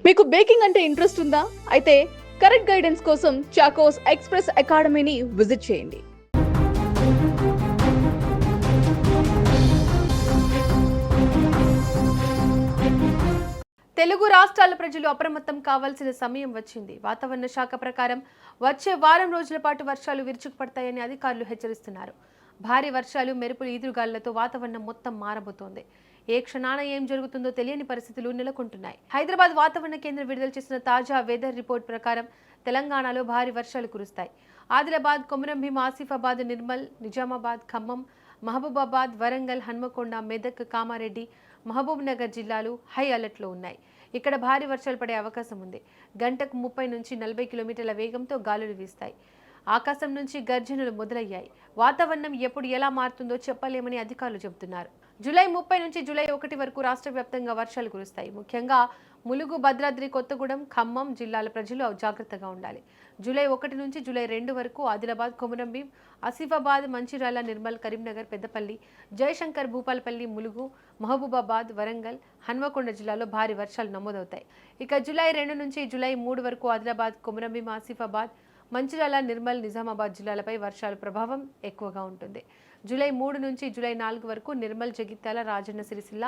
మీకు బేకింగ్ అంటే ఇంట్రెస్ట్ ఉందా? అయితే కరెక్ట్ గైడెన్స్ కోసం చాకోస్ ఎక్స్‌ప్రెస్ అకాడమీని విజిట్ చేయండి. తెలుగు రాష్ట్రాల ప్రజలు అప్రమత్తం కావాల్సిన సమయం వచ్చింది. వాతావరణ శాఖ ప్రకారం వచ్చే వారం రోజుల పాటు వర్షాలు విరుచుకుపడతాయని అధికారులు హెచ్చరిస్తున్నారు. భారీ వర్షాలు, మెరుపులు, ఈదురుగాలులతో వాతావరణం మొత్తం మారబోతోంది. ఏ క్షణాన ఏం జరుగుతుందో తెలియని పరిస్థితులు నెలకొంటున్నాయి. హైదరాబాద్ వాతావరణ కేంద్రం విడుదల చేసిన తాజా వెదర్ రిపోర్ట్ ప్రకారం తెలంగాణలో భారీ వర్షాలు కురుస్తాయి. ఆదిలాబాద్, కొమరంభీం, ఆసిఫాబాద్, నిర్మల్, నిజామాబాద్, ఖమ్మం, మహబూబాబాద్, వరంగల్, హన్మకొండ, మెదక్, కామారెడ్డి, మహబూబ్ నగర్ జిల్లాలు హై అలర్ట్లో ఉన్నాయి. ఇక్కడ భారీ వర్షాలు పడే అవకాశం ఉంది. గంటకు 30 నుంచి 40 కిలోమీటర్ల వేగంతో గాలులు వీస్తాయి. ఆకాశం నుంచి గర్జనలు మొదలయ్యాయి. వాతావరణం ఎప్పుడు ఎలా మారుతుందో చెప్పలేమని అధికారులు చెబుతున్నారు. జూలై 30 నుంచి జూలై 1 వరకు రాష్ట్ర వ్యాప్తంగా వర్షాలు కురుస్తాయి. ముఖ్యంగా ములుగు, భద్రాద్రి కొత్తగూడెం, ఖమ్మం జిల్లాల ప్రజలు జాగ్రత్తగా ఉండాలి. జూలై 1 నుంచి జూలై 2 వరకు ఆదిలాబాద్, కొమరంభీం, ఆసిఫాబాద్, మంచిర్యాల, నిర్మల్, కరీంనగర్, పెద్దపల్లి, జయశంకర్, భూపాలపల్లి, ములుగు, మహబూబాబాద్, వరంగల్, హన్మకొండ జిల్లాలో భారీ వర్షాలు నమోదవుతాయి. ఇక జూలై 2 నుంచి జూలై 3 వరకు ఆదిలాబాద్, కొమరంభీం, ఆసిఫాబాద్, మంచిర్యాల, నిర్మల్, నిజామాబాద్ జిల్లాలపై వర్షాల ప్రభావం ఎక్కువగా ఉంటుంది. జూలై 3 నుంచి జూలై 4 వరకు నిర్మల్, జగిత్యాల, రాజన్న సిరిసిల్ల,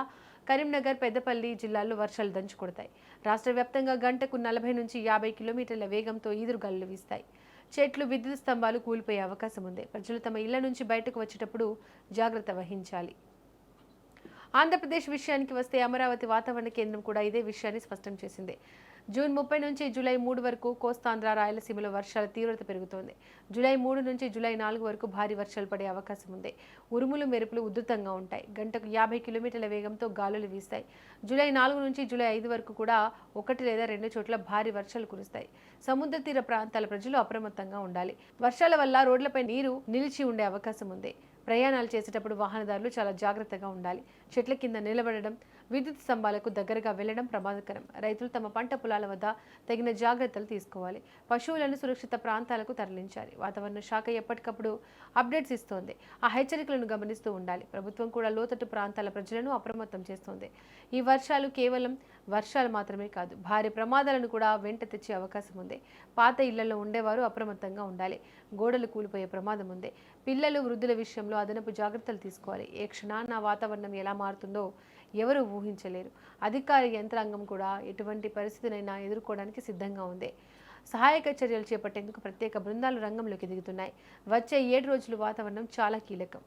కరీంనగర్, పెద్దపల్లి జిల్లాల్లో వర్షాలు దంచుకొడతాయి. రాష్ట్ర వ్యాప్తంగా గంటకు 40 నుంచి 50 కిలోమీటర్ల వేగంతో ఈదురుగాలులు వీస్తాయి. చెట్లు, విద్యుత్ స్తంభాలు కూలిపోయే అవకాశం ఉంది. ప్రజలు తమ ఇళ్ల నుంచి బయటకు వచ్చేటప్పుడు జాగ్రత్త వహించాలి. ఆంధ్రప్రదేశ్ విషయానికి వస్తే అమరావతి వాతావరణ కేంద్రం కూడా ఇదే విషయాన్ని స్పష్టం చేసింది. జూన్ 30 నుంచి జూలై 3 వరకు కోస్తాంధ్ర, రాయలసీమలో వర్షాల తీవ్రత పెరుగుతోంది. జూలై 3 నుంచి జూలై 4 వరకు భారీ వర్షాలు పడే అవకాశం ఉంది. ఉరుములు, మెరుపులు ఉధృతంగా ఉంటాయి. గంటకు 50 కిలోమీటర్ల వేగంతో గాలులు వీస్తాయి. జూలై 4 నుంచి జూలై 5 వరకు కూడా 1 లేదా 2 చోట్ల భారీ వర్షాలు కురుస్తాయి. సముద్ర తీర ప్రాంతాల ప్రజలు అప్రమత్తంగా ఉండాలి. వర్షాల వల్ల రోడ్లపై నీరు నిలిచి ఉండే అవకాశం ఉంది. ప్రయాణాలు చేసేటప్పుడు వాహనదారులు చాలా జాగ్రత్తగా ఉండాలి. చెట్ల కింద నిలబడడం, విద్యుత్ స్తంభాలకు దగ్గరగా వెళ్లడం ప్రమాదకరం. రైతులు తమ పంట పొలాల వద్ద తగిన జాగ్రత్తలు తీసుకోవాలి. పశువులను సురక్షిత ప్రాంతాలకు తరలించాలి. వాతావరణ శాఖ ఎప్పటికప్పుడు అప్డేట్స్ ఇస్తోంది. ఆ హెచ్చరికలను గమనిస్తూ ఉండాలి. ప్రభుత్వం కూడా లోతట్టు ప్రాంతాల ప్రజలను అప్రమత్తం చేస్తోంది. ఈ వర్షాలు కేవలం వర్షాలు మాత్రమే కాదు, భారీ ప్రమాదాలను కూడా వెంట తెచ్చే అవకాశం ఉంది. పాత ఇళ్లలో ఉండేవారు అప్రమత్తంగా ఉండాలి. గోడలు కూలిపోయే ప్రమాదం ఉంది. పిల్లలు, వృద్ధుల విషయంలో అదనపు జాగ్రత్తలు తీసుకోవాలి. ఏ క్షణాన వాతావరణం ఎలా మారుతుందో ఎవరు ఊహించలేరు. అధికార యంత్రాంగం కూడా ఎటువంటి పరిస్థితినైనా ఎదుర్కోవడానికి సిద్ధంగా ఉంది. సహాయక చర్యలు చేపట్టేందుకు ప్రత్యేక బృందాలు రంగంలోకి దిగుతున్నాయి. వచ్చే 7 రోజులు వాతావరణం చాలా కీలకం.